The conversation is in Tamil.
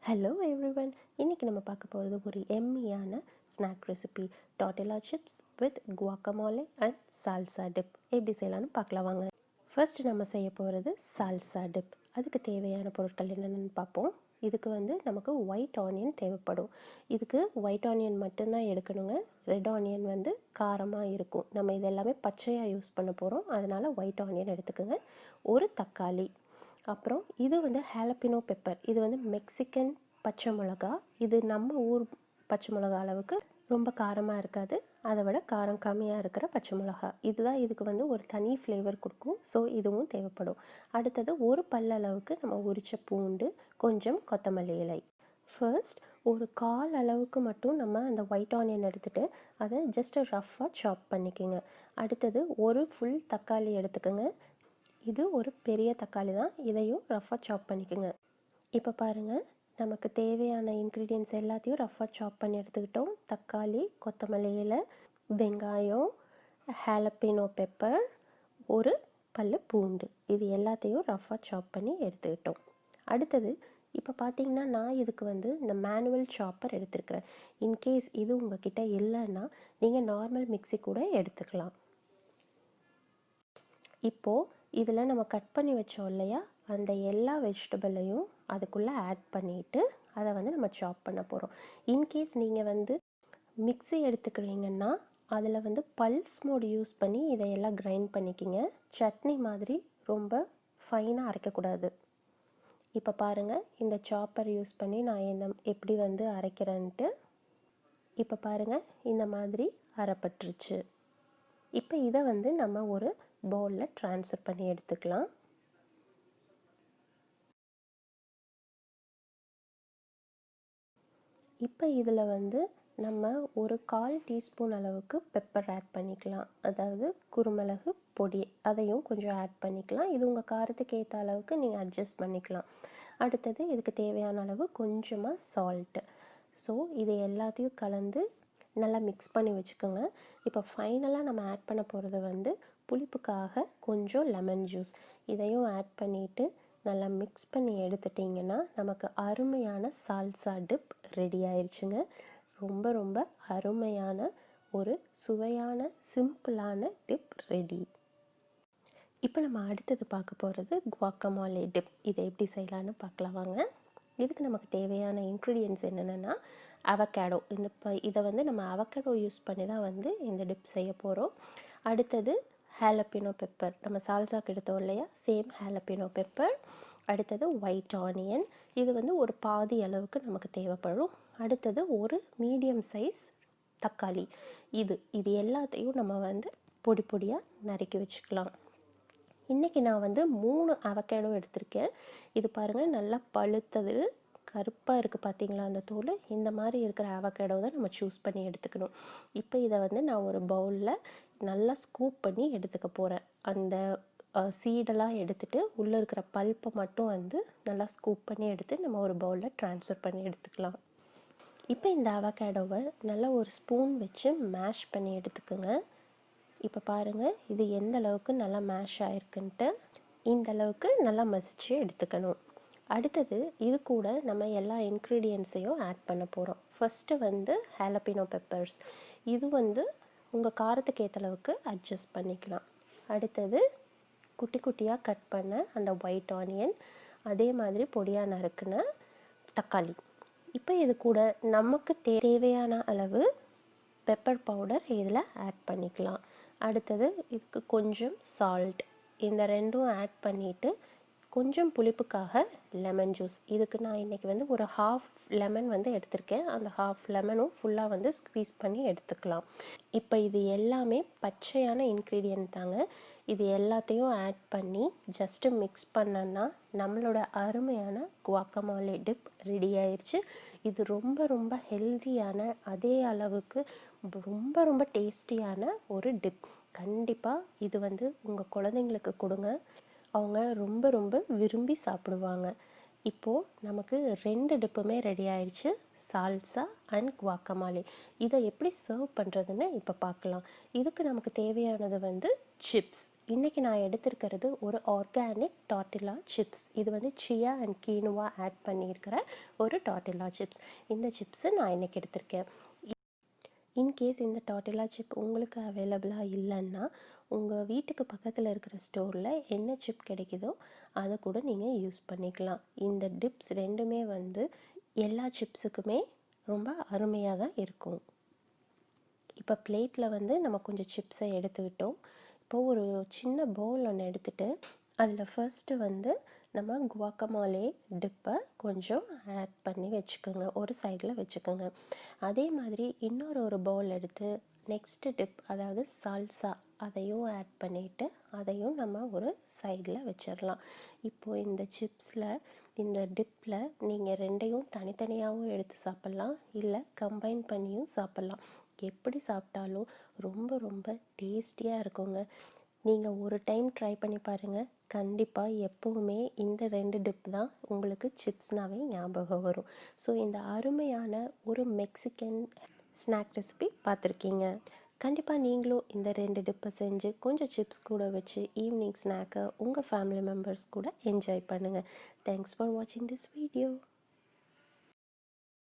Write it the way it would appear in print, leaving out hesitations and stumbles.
ஹலோ எவ்ரிவன், இன்றைக்கி நம்ம பார்க்க போகிறது ஒரு எம்மியான snack recipe tortilla chips with guacamole and salsa dip. எப்படி செய்யலான்னு பார்க்கலாம் வாங்க. ஃபர்ஸ்ட் நம்ம செய்ய போகிறது சால்சா டிப். அதுக்கு தேவையான பொருட்கள் என்னென்னு பார்ப்போம். இதுக்கு நமக்கு ஒயிட் ஆனியன் தேவைப்படும். இதுக்கு ஒயிட் ஆனியன் மட்டும்தான் எடுக்கணுங்க. ரெட் ஆனியன் காரமாக இருக்கும். நம்ம இதெல்லாமே பச்சையாக யூஸ் பண்ண போகிறோம், அதனால் ஒயிட் ஆனியன் எடுத்துக்கோங்க. ஒரு தக்காளி, அப்புறம் இது ஹாலப்பினோ பெப்பர். இது மெக்சிகன் பச்சை மிளகா. இது நம்ம ஊர் பச்சை மிளகா அளவுக்கு ரொம்ப காரமாக இருக்காது, அதை விட காரம் கம்மியாக இருக்கிற பச்சை மிளகா. இதுதான் இதுக்கு ஒரு தனி ஃப்ளேவர் கொடுக்கும். ஸோ இதுவும் தேவைப்படும். அடுத்தது ஒரு பல்லளவுக்கு நம்ம உரிச்ச பூண்டு, கொஞ்சம் கொத்தமல்லி இலை. ஃபர்ஸ்ட் ஒரு கால் அளவுக்கு மட்டும் நம்ம அந்த ஒயிட் ஆனியன் எடுத்துகிட்டு அதை ஜஸ்ட் ரஃப்பாக சாப் பண்ணிக்கோங்க. அடுத்தது ஒரு ஃபுல் தக்காளி எடுத்துக்கோங்க. இது ஒரு பெரிய தக்காளி தான், இதையும் ரஃப்பாக சாப் பண்ணிக்கோங்க. இப்போ பாருங்கள், நமக்கு தேவையான இன்க்ரீடியன்ட்ஸ் எல்லாத்தையும் ரஃப்பாக சாப் பண்ணி எடுத்துக்கிட்டோம். தக்காளி, கொத்தமல்லி இலை, வெங்காயம், ஹாலப்பினோ பெப்பர், ஒரு பல்லு பூண்டு, இது எல்லாத்தையும் ரஃப்பாக சாப் பண்ணி எடுத்துக்கிட்டோம். அடுத்தது இப்போ பார்த்தீங்கன்னா நான் இதுக்கு இந்த மேனுவல் சாப்பர் எடுத்துருக்கிறேன். இன்கேஸ் இது உங்ககிட்ட இல்லைன்னா நீங்கள் நார்மல் மிக்ஸி கூட எடுத்துக்கலாம். இப்போது இதில் நம்ம கட் பண்ணி வச்சோம் இல்லையா, அந்த எல்லா வெஜிடபிளையும் அதுக்குள்ளே ஆட் பண்ணிவிட்டு அதை நம்ம சாப் பண்ண போகிறோம். இன்கேஸ் நீங்கள் மிக்ஸி எடுத்துக்கிறீங்கன்னா அதில் பல்ஸ் மோட் யூஸ் பண்ணி இதையெல்லாம் கிரைண்ட் பண்ணிக்கிங்க. சட்னி மாதிரி ரொம்ப ஃபைனாக அரைக்கக்கூடாது. இப்போ பாருங்கள், இந்த சாப்பர் யூஸ் பண்ணி நான் எப்படி அரைக்கிறேன்ட்டு. இப்போ பாருங்கள், இந்த மாதிரி அரைப்பட்டுருச்சு. இப்போ இதை நம்ம ஒரு பவுலில் ட்ரான்ஸ்ஃபர் பண்ணி எடுத்துக்கலாம். இப்போ இதில் நம்ம ஒரு 1/4 டீஸ்பூன் அளவுக்கு பெப்பர் ஆட் பண்ணிக்கலாம். அதாவது குருமிளகு பொடி, அதையும் கொஞ்சம் ஆட் பண்ணிக்கலாம். இது உங்கள் காரத்துக்கு ஏற்ற அளவுக்கு நீங்கள் அட்ஜஸ்ட் பண்ணிக்கலாம். அடுத்தது இதுக்கு தேவையான அளவு கொஞ்சமாக சால்ட்டு. ஸோ இது எல்லாத்தையும் கலந்து நல்லா மிக்ஸ் பண்ணி வச்சுக்கோங்க. இப்போ ஃபைனலாக நம்ம ஆட் பண்ண போகிறது புளிப்புக்காக கொஞ்சம் லெமன் ஜூஸ். இதையும் ஆட் பண்ணிவிட்டு நல்லா மிக்ஸ் பண்ணி எடுத்துட்டிங்கன்னா நமக்கு அருமையான சால்சா டிப் ரெடி ஆயிடுச்சுங்க. ரொம்ப ரொம்ப அருமையான ஒரு சுவையான சிம்பிளான டிப் ரெடி. இப்போ நம்ம அடுத்தது பார்க்க போகிறது குவாக்கமாலே டிப். இதை எப்படி செய்யலான்னு பார்க்கலாம் வாங்க. இதுக்கு நமக்கு தேவையான இன்க்ரீடியன்ட்ஸ் என்னென்னா அவகேடோ. இதை நம்ம அவகேடோ யூஸ் பண்ணி தான் இந்த டிப் செய்ய போகிறோம். அடுத்தது ஹாலப்பினோ பெப்பர், நம்ம சால்சாக்கு எடுத்தோம் இல்லையா, சேம் ஹாலப்பினோ பெப்பர். அடுத்தது ஒயிட் ஆனியன், இது ஒரு பாதி அளவுக்கு நமக்கு தேவைப்படும். அடுத்தது ஒரு மீடியம் சைஸ் தக்காளி. இது எல்லாத்தையும் நம்ம பொடி பொடியாக நறுக்கி வச்சுக்கலாம். இன்றைக்கி நான் 3 அவகேடோ எடுத்திருக்கேன். இது பாருங்கள், நல்லா பழுத்தது கருப்பாக இருக்குது பார்த்தீங்களா அந்த தோல். இந்த மாதிரி இருக்கிற அவகேடோ தான் நம்ம சூஸ் பண்ணி எடுத்துக்கணும். இப்போ இதை நான் ஒரு பவுலில் நல்லா ஸ்கூப் பண்ணி எடுத்துக்க போகிறேன். அந்த சீடெல்லாம் எடுத்துகிட்டு உள்ளே இருக்கிற பல்ப்பை மட்டும் நல்லா ஸ்கூப் பண்ணி எடுத்து நம்ம ஒரு பவுலில் ட்ரான்ஸ்ஃபர் பண்ணி எடுத்துக்கலாம். இப்போ இந்த அவகேடோவை நல்லா ஒரு ஸ்பூன் வச்சு மேஷ் பண்ணி எடுத்துக்கோங்க. இப்போ பாருங்கள், இது எந்த அளவுக்கு நல்லா மேஷ் ஆகிருக்குன்ட்டு. இந்த அளவுக்கு நல்லா மசிச்சு எடுத்துக்கணும். அடுத்தது இது கூட நம்ம எல்லா இன்க்ரீடியன்ட்ஸையும் ஆட் பண்ண போகிறோம். First jalapeno peppers. இது உங்கள் காரத்துக்கு ஏற்ற அளவுக்கு அட்ஜஸ்ட் பண்ணிக்கலாம். அடுத்தது குட்டி குட்டியாக கட் பண்ண அந்த ஒயிட் ஆனியன், அதே மாதிரி பொடியாக நறுக்குன தக்காளி. இப்போ இது கூட நமக்கு தேவையான அளவு பெப்பர் பவுடர் இதில் ஆட் பண்ணிக்கலாம். அடுத்தது இதுக்கு கொஞ்சம் சால்ட், இந்த ரெண்டும் ஆட் பண்ணிவிட்டு கொஞ்சம் புளிப்புக்காக லெமன் ஜூஸ். இதுக்கு நான் இன்றைக்கி ஒரு ஹாஃப் லெமன் எடுத்திருக்கேன். அந்த ஹாஃப் லெமனும் ஃபுல்லாக ஸ்க்வீஸ் பண்ணி எடுத்துக்கலாம். இப்போ இது எல்லாமே பச்சையான இன்க்ரீடியன்ட் தாங்க. இது எல்லாத்தையும் ஆட் பண்ணி ஜஸ்ட்டு மிக்ஸ் பண்ணோன்னா நம்மளோட அருமையான குவாக்கமாலே டிப் ரெடி ஆயிடுச்சு. இது ரொம்ப ரொம்ப ஹெல்தியான, அதே அளவுக்கு ரொம்ப ரொம்ப டேஸ்டியான ஒரு டிப். கண்டிப்பாக இது உங்கள் குழந்தைங்களுக்கு கொடுங்க, அவங்க ரொம்ப ரொம்ப விரும்பி சாப்பிடுவாங்க. இப்போது நமக்கு 2 டிப்புமே ரெடி ஆயிடுச்சு, சால்சா அண்ட் குவாக்கமாலே. இதை எப்படி சர்வ் பண்ணுறதுன்னு இப்போ பார்க்கலாம். இதுக்கு நமக்கு தேவையானது வந்து சிப்ஸ். இன்றைக்கி நான் எடுத்திருக்கிறது ஒரு ஆர்கானிக் டார்ட்டிலா சிப்ஸ். இது வந்து சியா அண்ட் கீனுவா ஆட் பண்ணியிருக்கிற ஒரு டார்ட்டிலா சிப்ஸ். இந்த சிப்ஸை நான் இன்றைக்கி எடுத்திருக்கேன். இன்கேஸ் இந்த டார்ட்டிலா சிப் உங்களுக்கு அவைலபிளாக இல்லைன்னா உங்கள் வீட்டுக்கு பக்கத்தில் இருக்கிற ஸ்டோரில் என்ன சிப் கிடைக்குதோ அதை கூட நீங்கள் யூஸ் பண்ணிக்கலாம். இந்த டிப்ஸ் ரெண்டுமே வந்து எல்லா சிப்ஸுக்குமே ரொம்ப அருமையாக தான் இருக்கும். இப்போ பிளேட்டில் வந்து நம்ம கொஞ்சம் சிப்ஸை எடுத்துக்கிட்டோம். இப்போது ஒரு சின்ன பவுல் ஒன்று எடுத்துகிட்டு அதில் ஃபர்ஸ்ட்டு வந்து நம்ம குவாக்கமாலே டிப்பை கொஞ்சம் ஆட் பண்ணி வச்சுக்கோங்க, ஒரு சைடில் வச்சுக்கோங்க. அதே மாதிரி ஒரு பவுல் எடுத்து நெக்ஸ்ட்டு டிப், அதாவது சால்சா, அதையும் ஆட் பண்ணிவிட்டு அதையும் நம்ம ஒரு சைடில் வச்சிடலாம். இப்போது இந்த சிப்ஸில் இந்த டிப்பில் நீங்கள் ரெண்டையும் தனித்தனியாகவும் எடுத்து சாப்பிட்லாம், இல்லை கம்பைன் பண்ணியும் சாப்பிட்லாம். எப்படி சாப்பிட்டாலும் ரொம்ப ரொம்ப டேஸ்டியாக இருக்குங்க. நீங்கள் ஒரு டைம் ட்ரை பண்ணி பாருங்கள். கண்டிப்பாக எப்போவுமே இந்த 2 டிப் தான் உங்களுக்கு சிப்ஸ்னாவே ஞாபகம் வரும். ஸோ இந்த அருமையான ஒரு மெக்சிகன் ஸ்நாக் ரெசிபி பார்த்துருக்கீங்க. கண்டிப்பாக நீங்களும் இந்த 2 டிப்பை செஞ்சு கொஞ்சம் சிப்ஸ் கூட வச்சு ஈவினிங் ஸ்நாக்கை உங்கள் ஃபேமிலி மெம்பர்ஸ் கூட என்ஜாய் பண்ணுங்கள். தேங்க்ஸ் ஃபார் வாட்சிங் திஸ் வீடியோ.